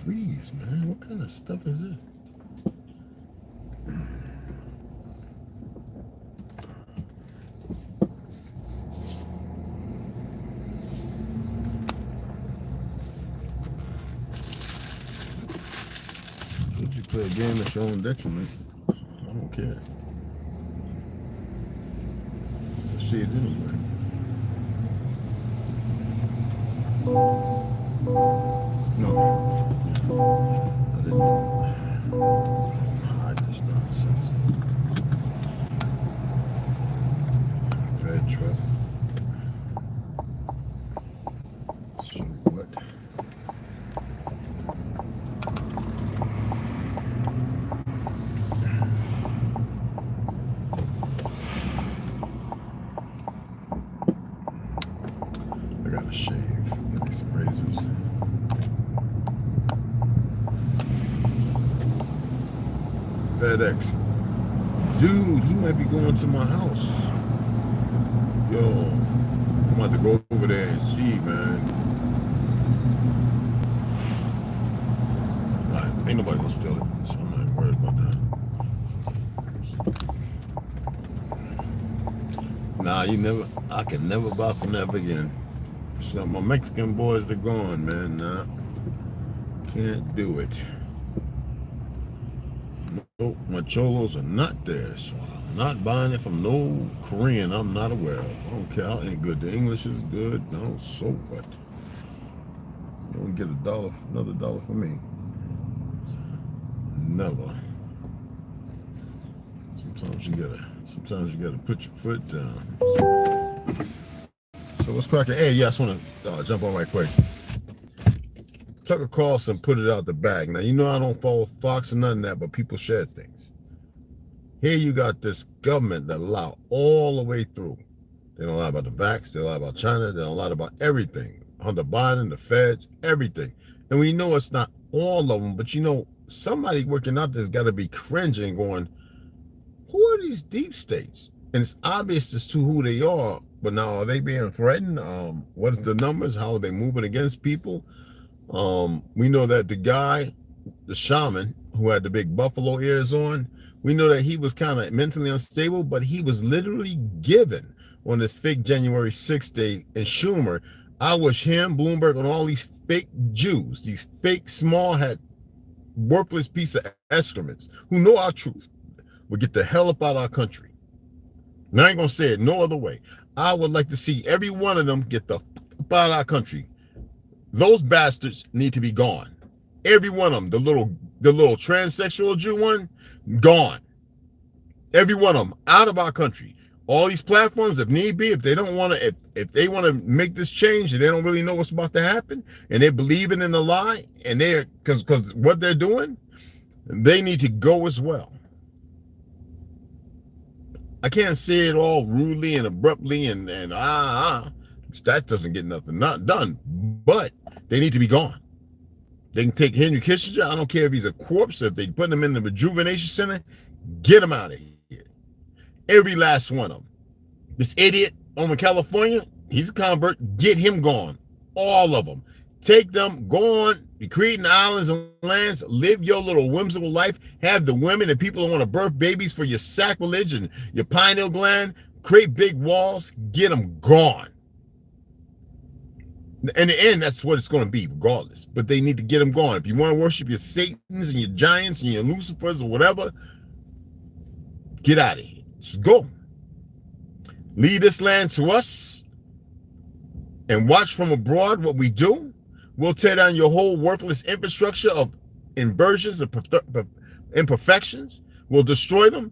degrees, man. What kind of stuff is it? If you play a game at your own detriment, I don't care. I see it anyway. No. I didn't hide this nonsense. Fed truck. So what? I gotta shave. Get me some razors. FedEx. Dude, he might be going to my house. Yo, I'm about to go over there and see, man. Right, ain't nobody gonna steal it, so I'm not even worried about that. Nah, I can never buy from them again. So my Mexican boys, they're gone, man. Nah, can't do it. Nope, my cholos are not there, so I'm not buying it from no Korean I'm not aware of. I don't care how ain't good. The English is good. No, so what? You don't get another dollar from me. Never. Sometimes you gotta put your foot down. So what's cracking? Hey, yeah, I just want to jump on right quick. Tucker Carlson put it out the bag. Now, you know I don't follow Fox and none of that, but people share things. Here you got this government that lie all the way through. They don't lie about the vax, they lie about China, they don't lie about everything. Hunter Biden, the feds, everything. And we know it's not all of them, but you know, somebody working out there's got to be cringing going, who are these deep states? And it's obvious as to who they are, but now are they being threatened? What is the numbers? How are they moving against people? We know that the guy, the shaman who had the big buffalo ears on, we know that he was kind of mentally unstable, but he was literally given on this fake January 6th day in Schumer. I wish him, Bloomberg, and all these fake Jews, these fake small hat, worthless piece of excrements who know our truth would get the hell up out of our country. And I ain't gonna say it no other way. I would like to see every one of them get the fuck up out of our country. Those bastards need to be gone. Every one of them. The little transsexual Jew one, gone. Every one of them out of our country. All these platforms, if need be, if they don't want to, if they want to make this change and they don't really know what's about to happen, and they're believing in the lie, and they're because what they're doing, they need to go as well. I can't say it all rudely and abruptly and that doesn't get nothing not done, but they need to be gone. They can take Henry Kissinger. I don't care if he's a corpse. If they put him in the rejuvenation center, get him out of here. Every last one of them. This idiot over in California, he's a convert. Get him gone. All of them. Take them, go on, be creating islands and lands, live your little whimsical life, have the women and people who want to birth babies for your sacrilege and your pineal gland, create big walls, get them gone. In the end, that's what it's going to be, regardless. But they need to get them gone. If you want to worship your Satans and your Giants and your Lucifers or whatever, get out of here. Just go. Leave this land to us and watch from abroad what we do. We'll tear down your whole worthless infrastructure of inversions and imperfections. We'll destroy them.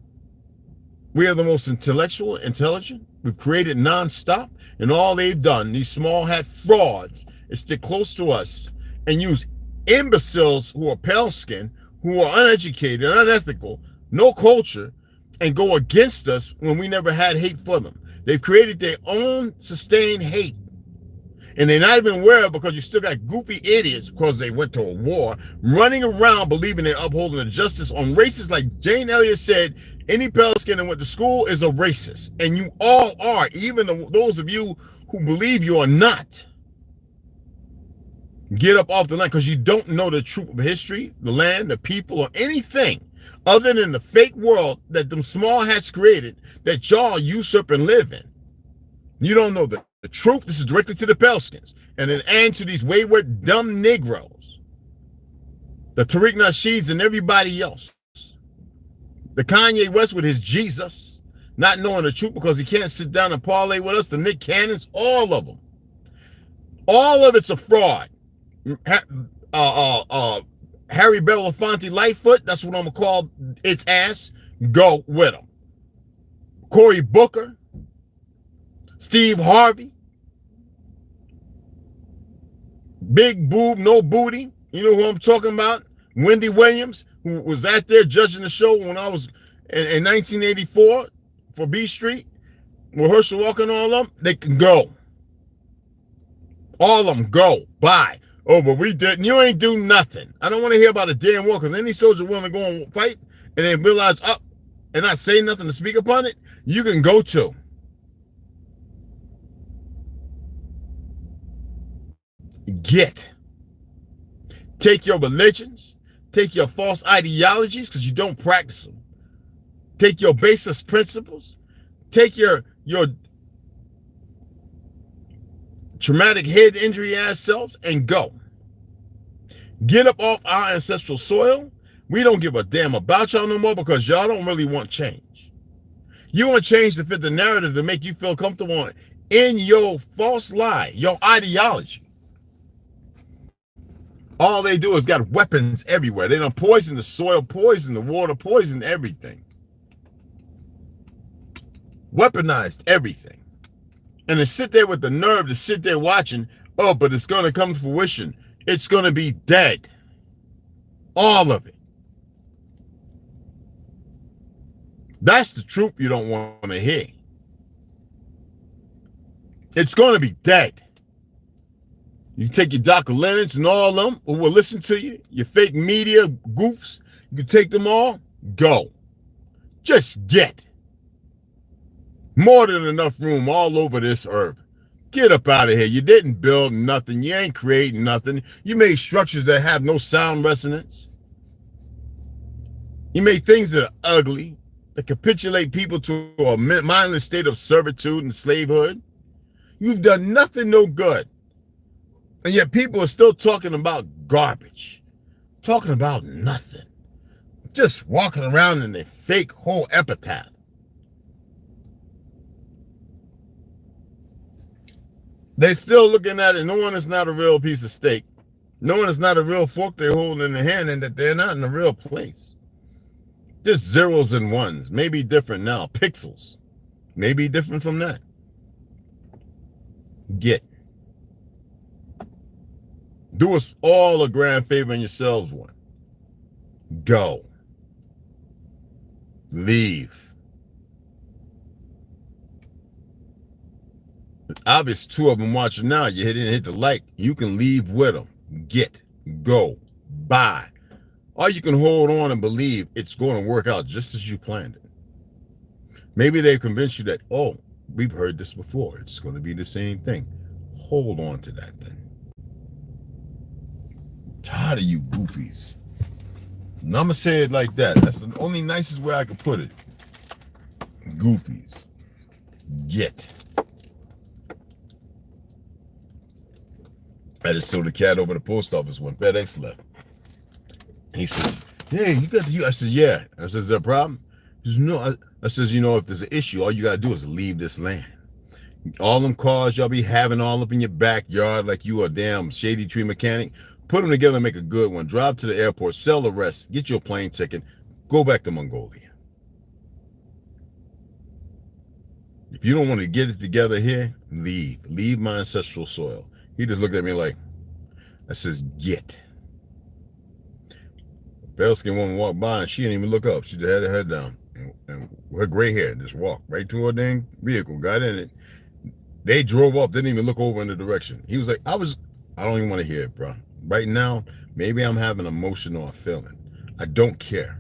We are the most intelligent. We've created nonstop, and all they've done, these small hat frauds, is stick close to us and use imbeciles who are pale skinned, who are uneducated, unethical, no culture, and go against us when we never had hate for them. They've created their own sustained hate. And they're not even aware because you still got goofy idiots because they went to a war running around believing they're upholding the justice on racists. Like Jane Elliott said, any pale skin that went to school is a racist. And you all are, even those of you who believe you are not. Get up off the land because you don't know the truth of history, the land, the people, or anything other than the fake world that them small hats created that y'all usurp and live in. You don't know the truth. This is directly to the Pelskins and to these wayward, dumb Negroes, the Tariq Nasheeds and everybody else. The Kanye West with his Jesus, not knowing the truth because he can't sit down and parlay with us, the Nick Cannons, all of them. All of it's a fraud. Harry Belafonte Lightfoot, that's what I'm going to call its ass, go with him. Cory Booker, Steve Harvey, Big Boob, No Booty, you know who I'm talking about? Wendy Williams, who was out there judging the show when I was in 1984 for B Street, with Herschel Walker and all of them, they can go. All of them go. Bye. Oh, but we didn't. You ain't do nothing. I don't want to hear about a damn war because any soldier willing to go and fight and then realize up and not say nothing to speak upon it, you can go to. Take your religions, take your false ideologies because you don't practice them. Take your basis principles, take your traumatic head injury ass selves and go. Get up off our ancestral soil. We don't give a damn about y'all no more because y'all don't really want change. You want change to fit the narrative to make you feel comfortable in your false lie, your ideology. All they do is got weapons everywhere. They done poison the soil, poison the water, poison everything. Weaponized everything. And to sit there with the nerve to sit there watching, oh, but it's going to come to fruition. It's going to be dead. All of it. That's the truth you don't want to hear. It's going to be dead. You take your Dr. Leonards and all of them who will listen to you, your fake media goofs, you can take them all, go. Just get. More than enough room all over this earth. Get up out of here. You didn't build nothing. You ain't creating nothing. You made structures that have no sound resonance. You made things that are ugly, that capitulate people to a mindless state of servitude and slavehood. You've done nothing no good. And yet people are still talking about garbage. Talking about nothing. Just walking around in their fake whole epitaph. They're still looking at it. No one is not a real piece of steak. No one is not a real fork they're holding in their hand and that they're not in a real place. Just zeros and ones. Maybe different now. Pixels. Maybe different from that. Get. Do us all a grand favor and yourselves one. Go. Leave. Obvious two of them watching now. You hit the like. You can leave with them. Get. Go. Bye. Or you can hold on and believe it's going to work out just as you planned it. Maybe they've convinced you that, oh, we've heard this before. It's going to be the same thing. Hold on to that then. Tired of you goofies. And I'm going to say it like that. That's the only nicest way I could put it. Goofies. Get. I just saw the cat over the post office when FedEx left. He said, hey, you got the, I said, yeah. I said, is there a problem? He says, no. I says, you know, if there's an issue, all you got to do is leave this land. All them cars y'all be having all up in your backyard like you a damn shady tree mechanic, put them together and make a good one. Drive to the airport, sell the rest, get your plane ticket, go back to Mongolia. If you don't want to get it together here, leave. Leave my ancestral soil. He just looked at me like, I says, get. Pale-skinned woman walked by and she didn't even look up. She just had her head down and her gray hair just walked right to her dang vehicle, got in it. They drove off, didn't even look over in the direction. He was like, I don't even want to hear it, bro. Right now, maybe I'm having an emotion or a feeling. I don't care.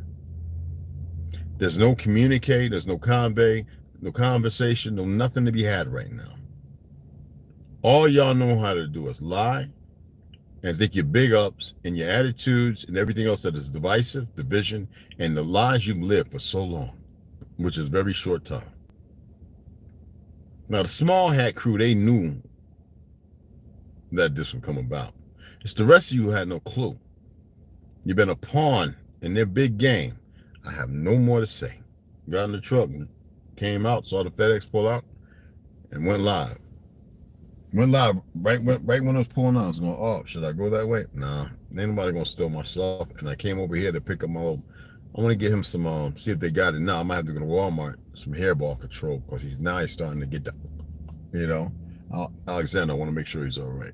There's no communique, there's no convey, no conversation, no nothing to be had right now. All y'all know how to do is lie, and think your big ups and your attitudes and everything else that is divisive, division, and the lies you've lived for so long, which is very short time. Now, the small hat crew, they knew that this would come about. It's the rest of you who had no clue. You've been a pawn in their big game. I have no more to say. Got in the truck, came out, saw the FedEx pull out, and went live. Went live right when I was pulling out. I was going, oh, should I go that way? Nah, ain't nobody gonna steal my stuff. And I came over here to pick up my old. I want to get him some, see if they got it now. I might have to go to Walmart, some hairball control, because he's starting to get that, you know. Alexander, I want to make sure he's all right.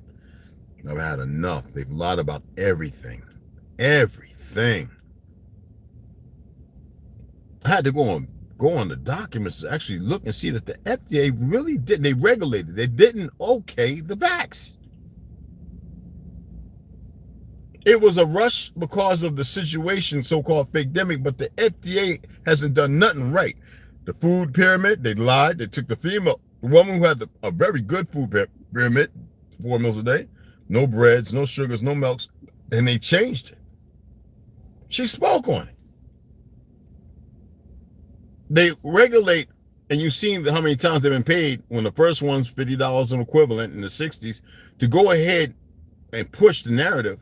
I've had enough. They've lied about everything. Everything. I had to go on the documents to actually look and see that the FDA really didn't. They regulated. They didn't okay the vax. It was a rush because of the situation, so-called fake-demic, but the FDA hasn't done nothing right. The food pyramid, they lied. They took the female, the woman who had a very good food pyramid, 4 meals a day, no breads, no sugars, no milks, and they changed it. She spoke on it. They regulate, and you've seen how many times they've been paid when the first one's $50 an equivalent in the 60s to go ahead and push the narrative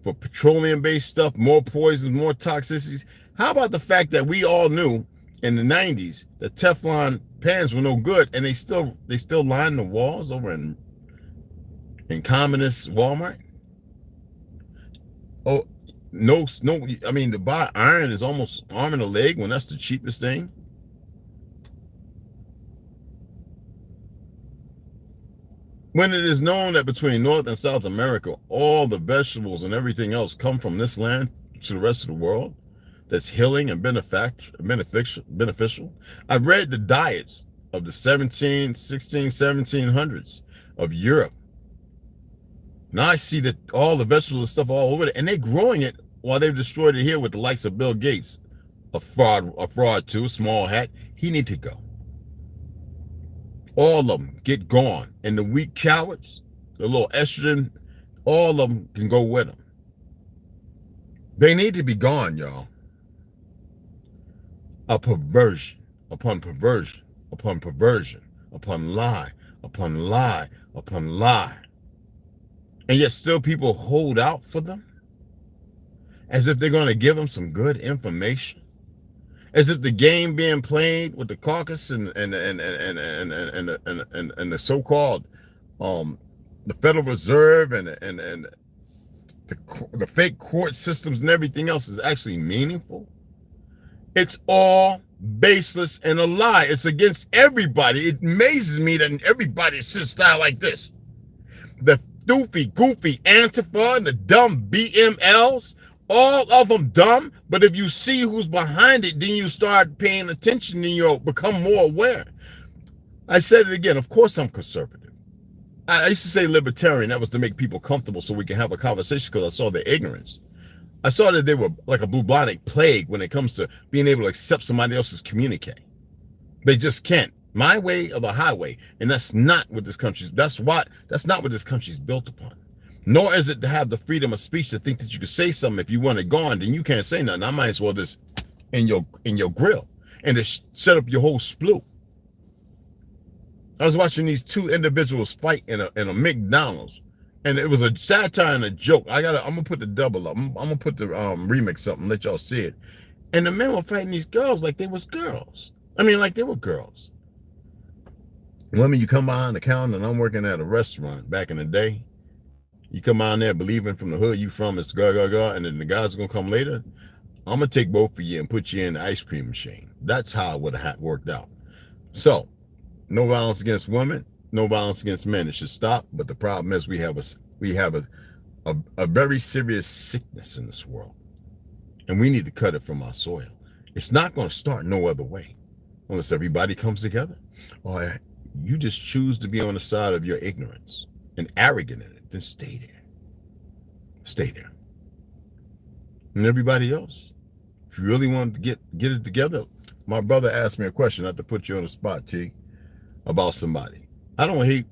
for petroleum-based stuff, more poisons, more toxicities. How about the fact that we all knew in the 90s that Teflon pans were no good, and they still line the walls over in communist Walmart? Oh, no, I mean, to buy iron is almost arm and a leg when that's the cheapest thing. When it is known that between North and South America, all the vegetables and everything else come from this land to the rest of the world, that's healing and beneficial. I've read the diets of the 1700s of Europe. Now I see that all the vegetables and stuff all over there, and they're growing it while they've destroyed it here with the likes of Bill Gates, a fraud too, small hat. He need to go. All of them get gone. And the weak cowards, the little estrogen, all of them can go with them. They need to be gone, y'all. A perversion upon perversion upon perversion upon lie upon lie upon lie. And yet still people hold out for them as if they're going to give them some good information. As if the game being played with the caucus and the so-called the Federal Reserve and the fake court systems and everything else is actually meaningful. It's all baseless and a lie. It's against everybody. It amazes me that everybody sits down like this. The doofy, goofy Antifa and the dumb BMLs. All of them dumb, but if you see who's behind it, then you start paying attention and you'll become more aware. I said it again, of course I'm conservative. I used to say libertarian, that was to make people comfortable so we can have a conversation because I saw their ignorance. I saw that they were like a bubonic plague when it comes to being able to accept somebody else's communique. They just can't. My way or the highway, and that's not what this country's, that's not what this country's built upon. Nor is it to have the freedom of speech to think that you could say something. If you want it gone, then you can't say nothing. I might as well just in your grill and just set up your whole sploot. I was watching these two individuals fight in a McDonald's, and it was a satire and a joke. I'm gonna put the double up. I'm gonna put the remix up and let y'all see it. And the men were fighting these girls like they was girls. I mean, like they were girls. Women, you come behind the counter, and I'm working at a restaurant back in the day. You come on there believing from the hood you from, it's and then the guys are gonna come later. I'm gonna take both of you and put you in the ice cream machine. That's how it would have worked out. So, no violence against women, no violence against men. It should stop. But the problem is we have a very serious sickness in this world, and we need to cut it from our soil. It's not going to start no other way unless everybody comes together. Or you just choose to be on the side of your ignorance and arrogant in it. Then stay there. Stay there. And everybody else, if you really want to get it together, my brother asked me a question, not to put you on the spot, T, about somebody. I don't hate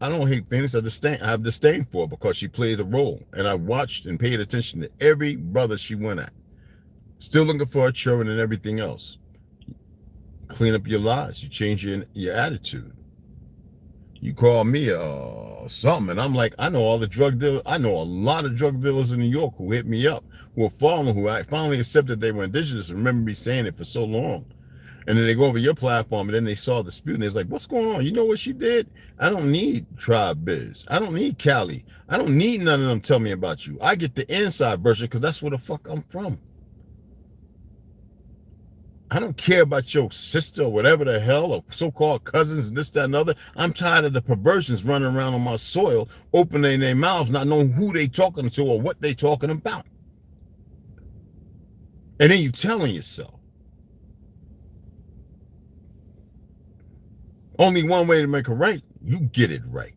I don't hate Phoenix. I have disdain for her because she played a role, and I watched and paid attention to every brother she went at. Still looking for her children and everything else. Clean up your lies. You change your attitude. You call me something, and I'm like, I know all the drug dealers. I know a lot of drug dealers in New York who hit me up, who are following, who I finally accepted they were indigenous and remember me saying it for so long. And then they go over your platform, and then they saw the dispute, and they're like, what's going on? You know what she did? I don't need Tribe Biz. I don't need Cali. I don't need none of them tell me about you. I get the inside version because that's where the fuck I'm from. I don't care about your sister or whatever the hell, or so-called cousins and this, that, and other. I'm tired of the perversions running around on my soil, opening their mouths, not knowing who they talking to or what they talking about. And then you telling yourself. Only one way to make it right, you get it right.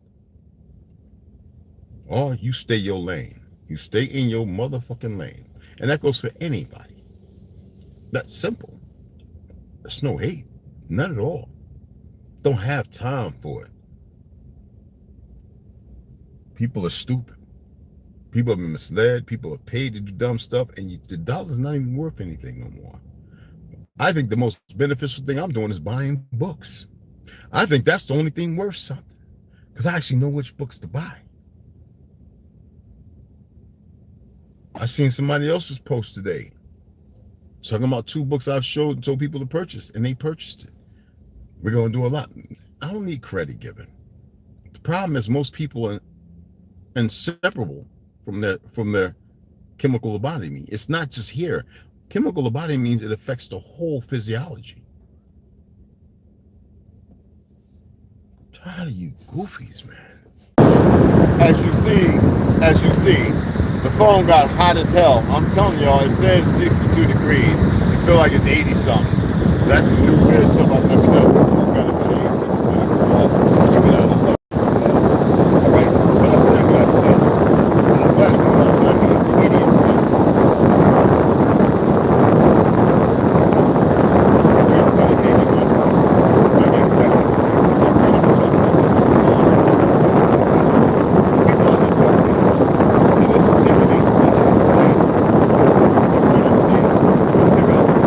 Or you stay your lane. You stay in your motherfucking lane. And that goes for anybody. That's simple. There's no hate. None at all. Don't have time for it. People are stupid. People have been misled. People are paid to do dumb stuff. And the dollar's not even worth anything no more. I think the most beneficial thing I'm doing is buying books. I think that's the only thing worth something. Because I actually know which books to buy. I seen somebody else's post today talking about 2 books I've showed and told people to purchase, and they purchased it. We're going to do a lot. I don't need credit giving. The problem is most people are inseparable from their chemical lobotomy. It's not just here. Chemical lobotomy means it affects the whole physiology. I'm tired of you goofies, man. As you see, the phone got hot as hell. I'm telling y'all, it says 62 degrees. You feel like it's 80 something. That's some new weird stuff I've never done. So I'm gonna put it, so it's gonna go up. Keep it out of something. All right, what I said. I'm glad it went out, so that means the idiot stuff. Everybody came in one phone. I get connected. I'm talking about something. People out there talking about it. It is sickening. It is sad. You're gonna see it. Check out the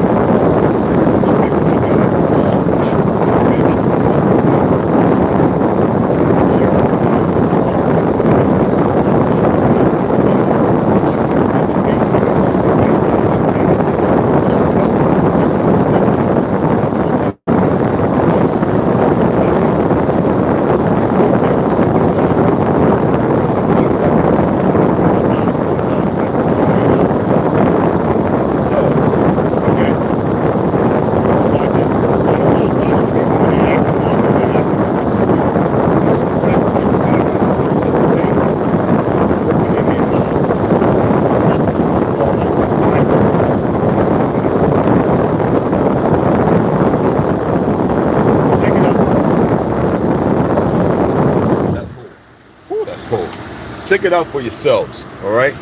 check it out for yourselves, all right?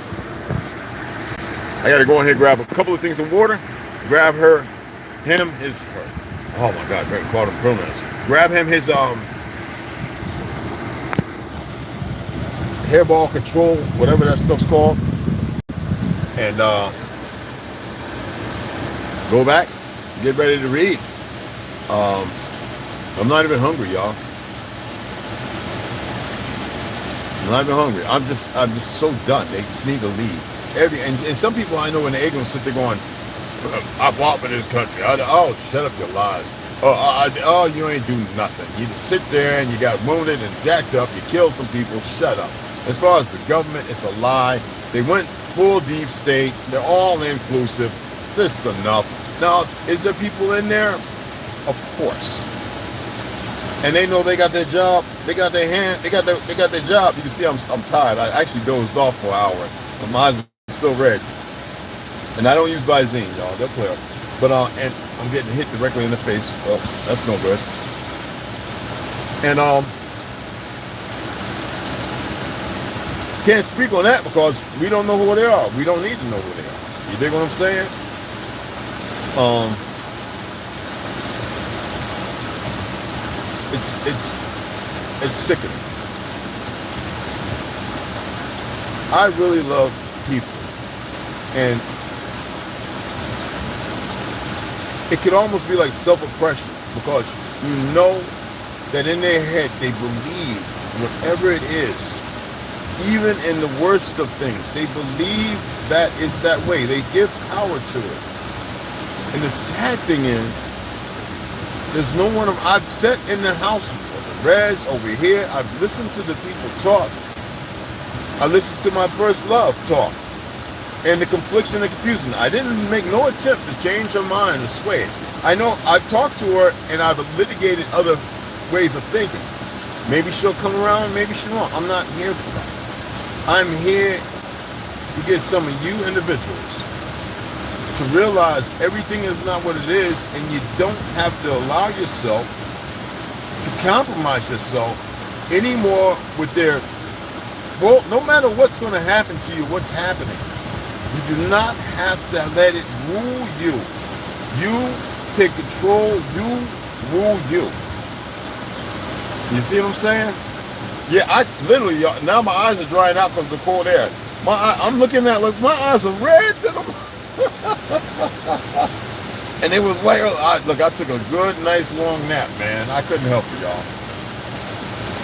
I got to go in here and grab a couple of things of water. Grab him, his, oh my God, I called him pronouns. Grab him his hairball control, whatever that stuff's called, and go back, get ready to read. I'm not even hungry, y'all. I'm not even hungry. I'm just so done. They just need to leave. And some people I know in the ignorance sit there going, I fought for this country. Oh, shut up your lies. Oh, you ain't doing nothing. You just sit there and you got wounded and jacked up. You killed some people. Shut up. As far as the government, it's a lie. They went full deep state. They're all inclusive. This is enough. Now, is there people in there? Of course. And they know they got their job. They got their hand. They got their job. You can see I'm tired. I actually dozed off for an hour. My eyes are still red. And I don't use Visine, y'all. They're clear. But and I'm getting hit directly in the face. Well, that's no good. And can't speak on that because we don't know who they are. We don't need to know who they are. You dig what I'm saying? It's sickening. I really love people. And it could almost be like self-oppression, because you know that in their head they believe whatever it is, even in the worst of things, they believe that it's that way. They give power to it. And the sad thing is, there's no one I've sat in the houses of the res over here. I've listened to the people talk. I listened to my first love talk. And the confliction and confusion. I didn't make no attempt to change her mind or sway it. I know I've talked to her and I've litigated other ways of thinking. Maybe she'll come around, maybe she won't. I'm not here for that. I'm here to get some of you individuals to realize everything is not what it is, and you don't have to allow yourself to compromise yourself anymore with their, well, no matter what's going to happen to you, what's happening, you do not have to let it rule you. You take control, you rule you. You see what I'm saying? Yeah, I literally, now my eyes are drying out because of the cold air. I'm looking at, like, my eyes are red. And it was white. Look, I took a good, nice, long nap, man. I couldn't help it, y'all.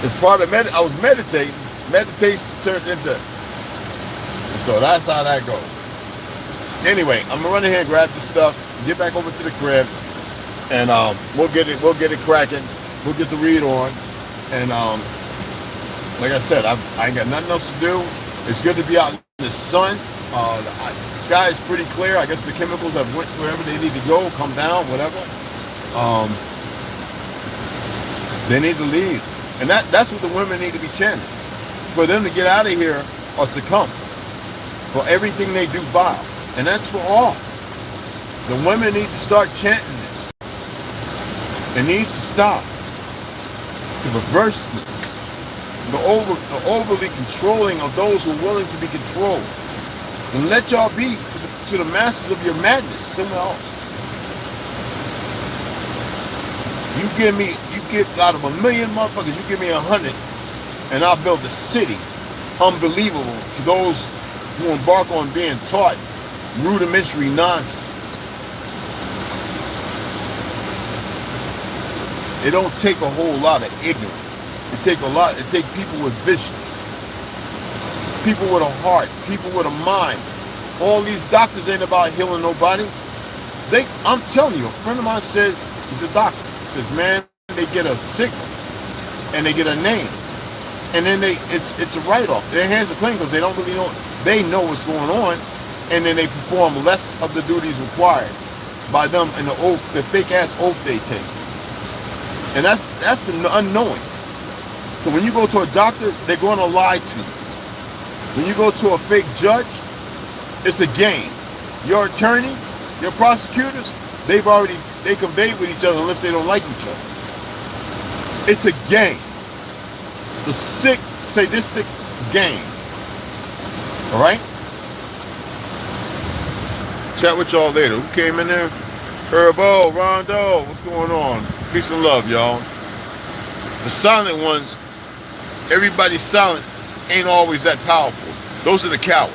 It's part of I was meditating. Meditation turned into. So that's how that goes. Anyway, I'm gonna run in here and grab this stuff, get back over to the crib, and we'll get it cracking. We'll get the read on, and like I said, I ain't got nothing else to do. It's good to be out in the sun. The sky is pretty clear. I guess the chemicals have went wherever they need to go, come down, whatever. They need to leave. And that's what the women need to be chanting. For them to get out of here or succumb. For everything they do vile. And that's for all. The women need to start chanting this. It needs to stop. The perverseness. The overly controlling of those who are willing to be controlled. And let y'all be to the masters of your madness somewhere else. You get out of 1,000,000 motherfuckers, you give me 100, and I'll build a city unbelievable to those who embark on being taught rudimentary nonsense. It don't take a whole lot of ignorance. It take people with vision. People with a heart, people with a mind. All these doctors ain't about healing nobody. I'm telling you, a friend of mine says, he's a doctor. He says, man, they get a signal and they get a name, and then it's a write-off. Their hands are clean because they don't really know. They know what's going on, and then they perform less of the duties required by them in the fake ass oath they take. And that's the unknowing. So when you go to a doctor, they're going to lie to you. When you go to a fake judge, it's a game. Your attorneys, your prosecutors, they convey with each other unless they don't like each other. It's a game. It's a sick, sadistic game. All right? Chat with y'all later. Who came in there? Herbo, Rondo, what's going on? Peace and love, y'all. The silent ones, everybody silent ain't always that powerful. Those are the cowards.